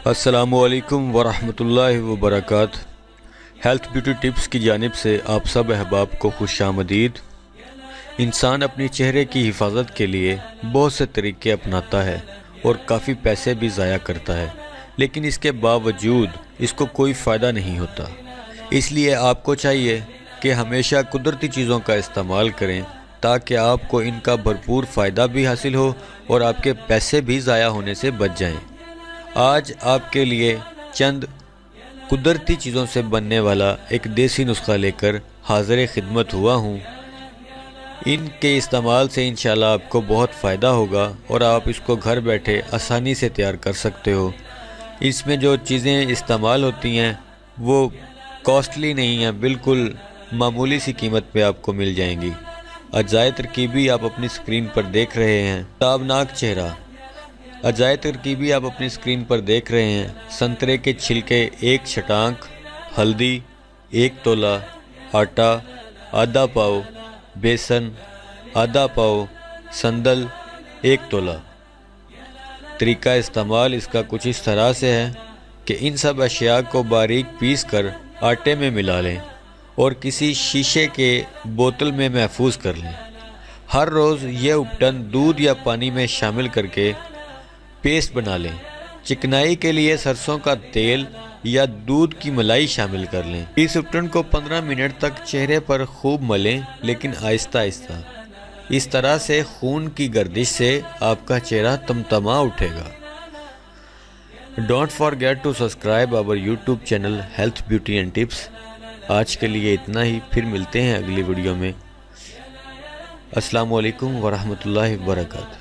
السلام علیکم ورحمۃ وبرکاتہ۔ ہیلتھ بیوٹی ٹپس کی جانب سے آپ سب احباب کو خوش آمدید۔ انسان اپنی چہرے کی حفاظت کے لیے بہت سے طریقے اپناتا ہے اور کافی پیسے بھی ضائع کرتا ہے، لیکن اس کے باوجود اس کو کوئی فائدہ نہیں ہوتا۔ اس لیے آپ کو چاہیے کہ ہمیشہ قدرتی چیزوں کا استعمال کریں تاکہ آپ کو ان کا بھرپور فائدہ بھی حاصل ہو اور آپ کے پیسے بھی ضائع ہونے سے بچ جائیں۔ آج آپ کے لیے چند قدرتی چیزوں سے بننے والا ایک دیسی نسخہ لے کر حاضر خدمت ہوا ہوں۔ ان کے استعمال سے انشاءاللہ آپ کو بہت فائدہ ہوگا اور آپ اس کو گھر بیٹھے آسانی سے تیار کر سکتے ہو۔ اس میں جو چیزیں استعمال ہوتی ہیں وہ کاسٹلی نہیں ہیں، بالکل معمولی سی قیمت پہ آپ کو مل جائیں گی۔ اجزائے ترکیبی آپ اپنی اسکرین پر دیکھ رہے ہیں۔ تابناک چہرہ، اجزائے ترکیبی آپ اپنی اسکرین پر دیکھ رہے ہیں۔ سنترے کے چھلکے 1 چھٹانک، ہلدی 1 تولہ، آٹا آدھا پاؤ، بیسن آدھا پاؤ، سندل 1 تولہ۔ طریقہ استعمال اس کا کچھ اس طرح سے ہے کہ ان سب اشیاء کو باریک پیس کر آٹے میں ملا لیں اور کسی شیشے کے بوتل میں محفوظ کر لیں۔ ہر روز یہ اپٹن دودھ یا پانی میں شامل کر کے پیسٹ بنا لیں۔ چکنائی کے لیے سرسوں کا تیل یا دودھ کی ملائی شامل کر لیں۔ اس اپٹن کو 15 منٹ تک چہرے پر خوب ملیں، لیکن آہستہ آہستہ۔ اس طرح سے خون کی گردش سے آپ کا چہرہ تمتما اٹھے گا۔ Don't forget to subscribe our YouTube channel health beauty and tips. آج کے لیے اتنا ہی، پھر ملتے ہیں اگلی ویڈیو میں۔ السلام علیکم ورحمۃ اللہ وبرکاتہ۔